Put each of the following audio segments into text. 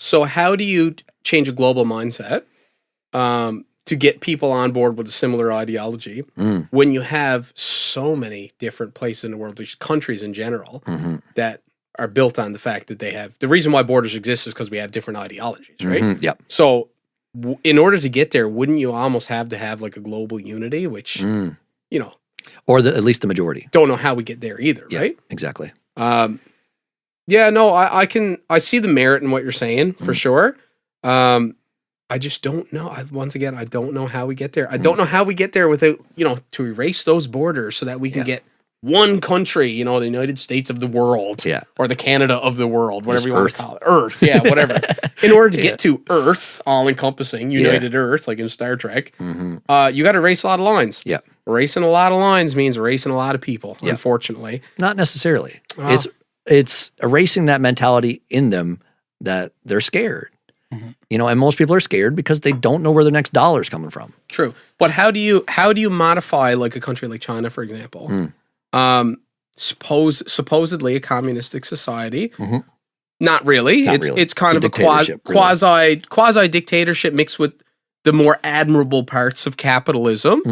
So how do you change a global mindset to get people on board with a similar ideology when you have so many different places in the world, just countries in general, that are built on the fact that they have... The reason why borders exist is because we have different ideologies, right? Yep. So in order to get there, wouldn't you almost have to have like a global unity, which, you know... Or at least the majority. Don't know how we get there either, Yeah, right? exactly. Yeah, no, I see the merit in what you're saying for sure. I just don't know. Once again, I don't know how we get there. I don't know how we get there without, to erase those borders so that we can get one country, the United States of the world, or the Canada of the world, whatever you want to call it. Earth, yeah, whatever. In order to get to Earth, all-encompassing, United Earth, like in Star Trek, you got to erase a lot of lines. Yeah. Erasing a lot of lines means erasing a lot of people, unfortunately. Not necessarily. It's erasing that mentality in them that they're scared. And most people are scared because they don't know where their next dollar's coming from. True. But how do you modify like a country like China, for example? Supposedly a communistic society. Not really. It's kind of a quasi dictatorship mixed with the more admirable parts of capitalism.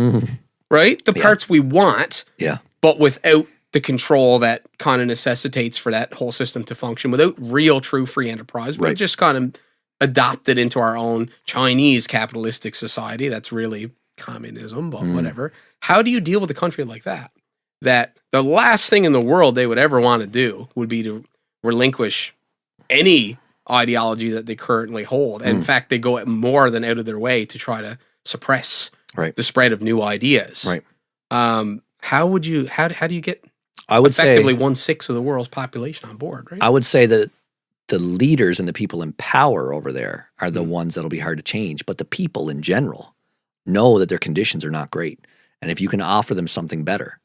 Right? The parts we want. Yeah. But without the control that kind of necessitates for that whole system to function, without real true free enterprise. We're just kind of adopted into our own Chinese capitalistic society. That's really communism, but whatever. How do you deal with a country like that? That the last thing in the world they would ever want to do would be to relinquish any ideology that they currently hold. And in fact, they go more than out of their way to try to suppress the spread of new ideas. Right. How do you get effectively 1/6 of the world's population on board, right? I would say that the leaders and the people in power over there are the ones that'll be hard to change. But the people in general know that their conditions are not great. And if you can offer them something better,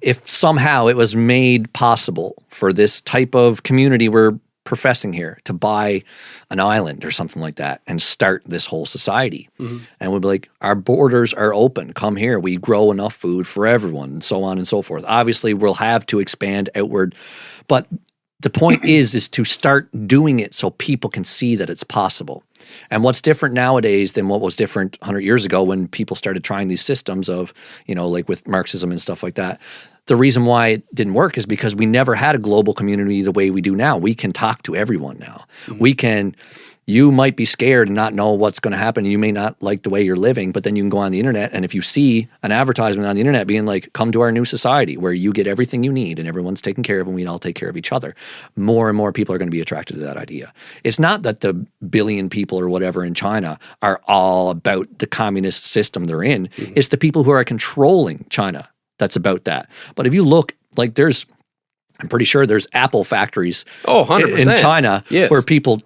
if somehow it was made possible for this type of community we're professing here to buy an island or something like that and start this whole society, and we'd be like, our borders are open, come here, we grow enough food for everyone, and so on and so forth. Obviously we'll have to expand outward, but the point is to start doing it so people can see that it's possible. And what's different nowadays than what was different 100 years ago when people started trying these systems of, like with Marxism and stuff like that, the reason why it didn't work is because we never had a global community the way we do now. We can talk to everyone now. You might be scared and not know what's going to happen. You may not like the way you're living, but then you can go on the internet, and if you see an advertisement on the internet being like, come to our new society where you get everything you need and everyone's taken care of and we all take care of each other, more and more people are going to be attracted to that idea. It's not that the billion people or whatever in China are all about the communist system they're in. It's the people who are controlling China that's about that. But if you look, like I'm pretty sure there's Apple factories 100%. in China where people...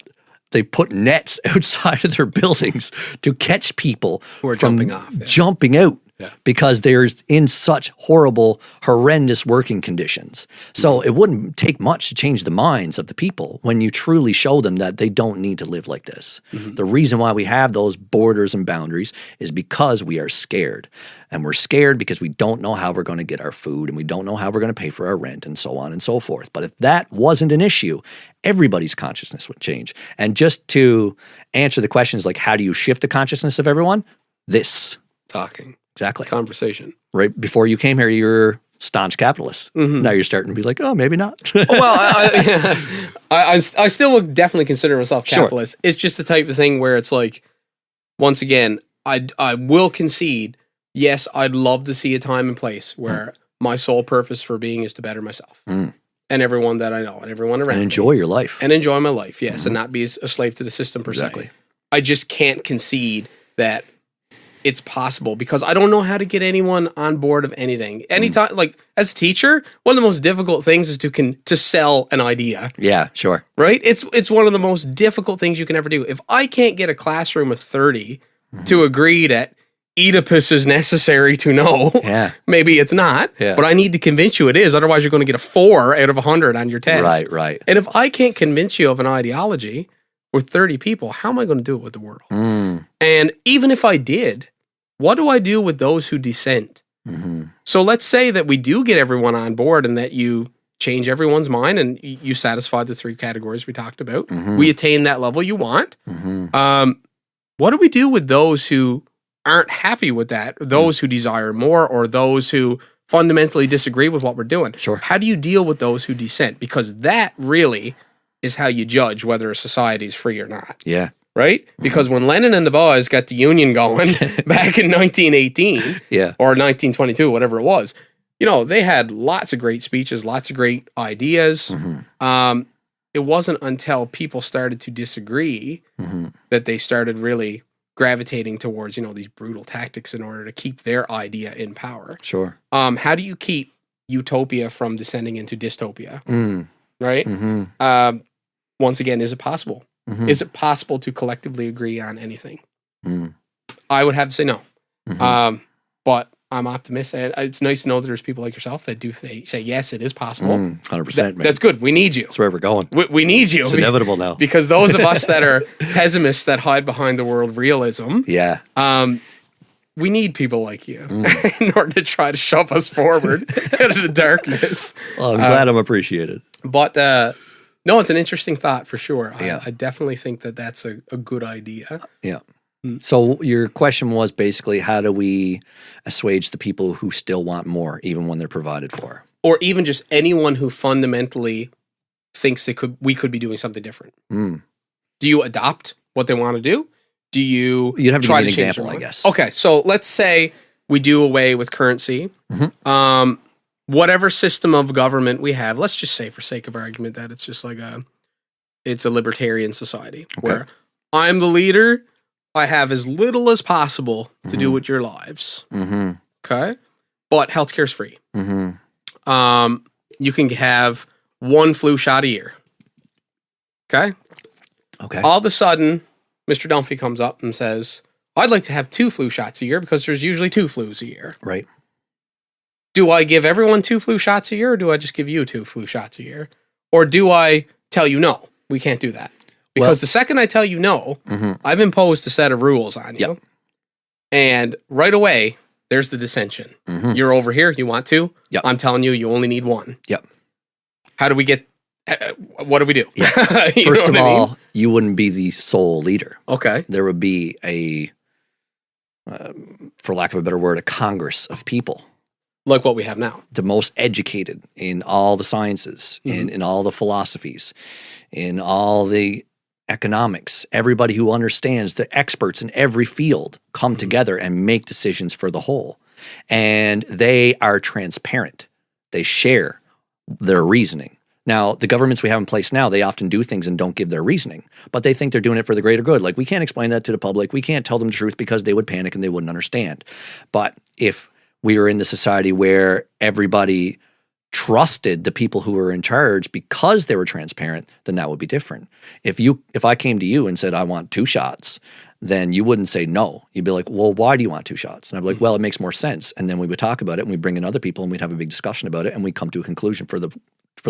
They put nets outside of their buildings to catch people who are from jumping out because they're in such horrendous working conditions. So it wouldn't take much to change the minds of the people when you truly show them that they don't need to live like this. The reason why we have those borders and boundaries is because we are scared. And we're scared because we don't know how we're going to get our food, and we don't know how we're going to pay for our rent, and so on and so forth. But if that wasn't an issue, everybody's consciousness would change. And just to answer the questions like, how do you shift the consciousness of everyone? Talking. Exactly. Conversation. Right before you came here, you were staunch capitalist. Now you're starting to be like, oh, maybe not. Well, I still would definitely consider myself capitalist. It's just the type of thing where it's like, once again, I will concede, yes, I'd love to see a time and place where my sole purpose for being is to better myself and everyone that I know and everyone around me. And enjoy your life. And enjoy my life, yes, and not be a slave to the system per se. I just can't concede that it's possible because I don't know how to get anyone on board of anything. Anytime, like as a teacher, one of the most difficult things is to sell an idea. Yeah, sure. Right? It's one of the most difficult things you can ever do. If I can't get a classroom of 30 to agree that Oedipus is necessary to know, maybe it's not, but I need to convince you it is. Otherwise, you're going to get a 4 out of 100 on your test. Right. And if I can't convince you of an ideology with 30 people, how am I going to do it with the world? And even if I did, what do I do with those who dissent? So let's say that we do get everyone on board and that you change everyone's mind, and you satisfy the 3 categories we talked about. We attain that level you want. What do we do with those who aren't happy with that, those who desire more, or those who fundamentally disagree with what we're doing? Sure. How do you deal with those who dissent? Because that really is how you judge whether a society is free or not. Yeah. Right? Because when Lenin and the boys got the union going back in 1918 or 1922, whatever it was, they had lots of great speeches, lots of great ideas. It wasn't until people started to disagree that they started really gravitating towards, these brutal tactics in order to keep their idea in power. Sure. How do you keep utopia from descending into dystopia? Right? Once again, is it possible? Is it possible to collectively agree on anything? I would have to say no. But I'm optimistic. It's nice to know that there's people like yourself that do say, yes, it is possible. 100%, man. That's good. We need you. That's where we're going. We need you. It's inevitable now. Because those of us that are pessimists that hide behind the world realism, we need people like you in order to try to shove us forward into the darkness. Well, I'm glad I'm appreciated. But no, it's an interesting thought for sure. I definitely think that that's a good idea. Yeah. So your question was basically, how do we assuage the people who still want more, even when they're provided for? Or even just anyone who fundamentally thinks we could be doing something different. Do you adopt what they want to do? Do you You'd have to try give to an change example, their I mind? guess. Okay, so let's say we do away with currency. Whatever system of government we have, let's just say for sake of argument that it's just like it's a libertarian society where I'm the leader. I have as little as possible to do with your lives. Okay? But healthcare's free. You can have 1 flu shot a year. Okay? Okay. All of a sudden, Mr. Dunphy comes up and says, I'd like to have 2 flu shots a year because there's usually 2 flus a year. Right. Do I give everyone 2 flu shots a year, or do I just give you 2 flu shots a year? Or do I tell you, no, we can't do that? Because the second I tell you no, I've imposed a set of rules on you. And right away, there's the dissension. You're over here, you want 2? I'm telling you, you only need 1. How do we get, what do we do? First of all, you wouldn't be the sole leader. Okay. There would be a, for lack of a better word, a congress of people. Like what we have now. The most educated in all the sciences, in all the philosophies, in all the economics. Everybody who understands, the experts in every field come together and make decisions for the whole. And they are transparent. They share their reasoning. Now, the governments we have in place now, they often do things and don't give their reasoning, but they think they're doing it for the greater good. Like, we can't explain that to the public. We can't tell them the truth because they would panic and they wouldn't understand. But if we were in the society where everybody trusted the people who were in charge because they were transparent, then that would be different. If I came to you and said, I want 2 shots, then you wouldn't say no. You'd be like, well, why do you want 2 shots? And I'd be like, well, it makes more sense. And then we would talk about it and we'd bring in other people and we'd have a big discussion about it and we'd come to a conclusion for the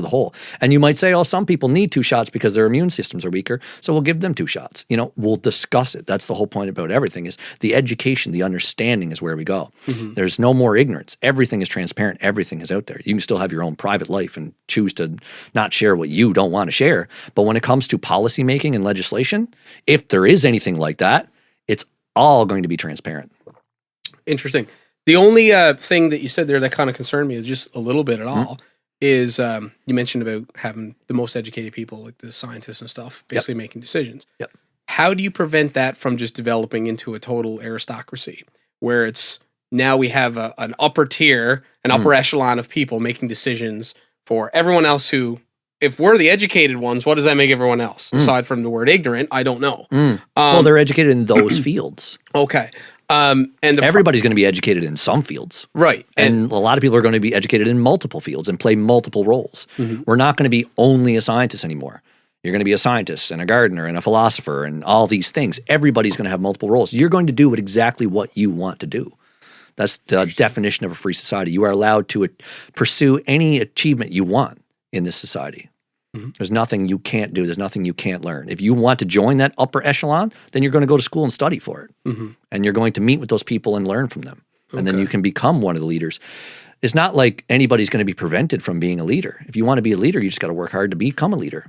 whole. And you might say, oh, some people need 2 shots because their immune systems are weaker, so we'll give them 2 shots. We'll discuss it. That's the whole point about everything, is the education, the understanding is where we go. There's no more ignorance. Everything is transparent. Everything is out there. You can still have your own private life and choose to not share what you don't want to share. But when it comes to policy making and legislation, if there is anything like that, it's all going to be transparent. Interesting. The only thing that you said there that kind of concerned me, just a little bit at all, is you mentioned about having the most educated people, like the scientists and stuff, basically making decisions. How do you prevent that from just developing into a total aristocracy, where it's now we have an upper tier, an upper echelon of people making decisions for everyone else who, if we're the educated ones, what does that make everyone else? Aside from the word ignorant, I don't know. Well, they're educated in those fields. Okay. And everybody's going to be educated in some fields. Right. And a lot of people are going to be educated in multiple fields and play multiple roles. We're not going to be only a scientist anymore. You're going to be a scientist and a gardener and a philosopher and all these things. Everybody's going to have multiple roles. You're going to do exactly what you want to do. That's the definition of a free society. You are allowed to pursue any achievement you want in this society. There's nothing you can't do. There's nothing you can't learn. If you want to join that upper echelon, then you're going to go to school and study for it. And you're going to meet with those people and learn from them. And then you can become one of the leaders. it's not like anybody's going to be prevented from being a leader. If you want to be a leader, you just got to work hard to become a leader.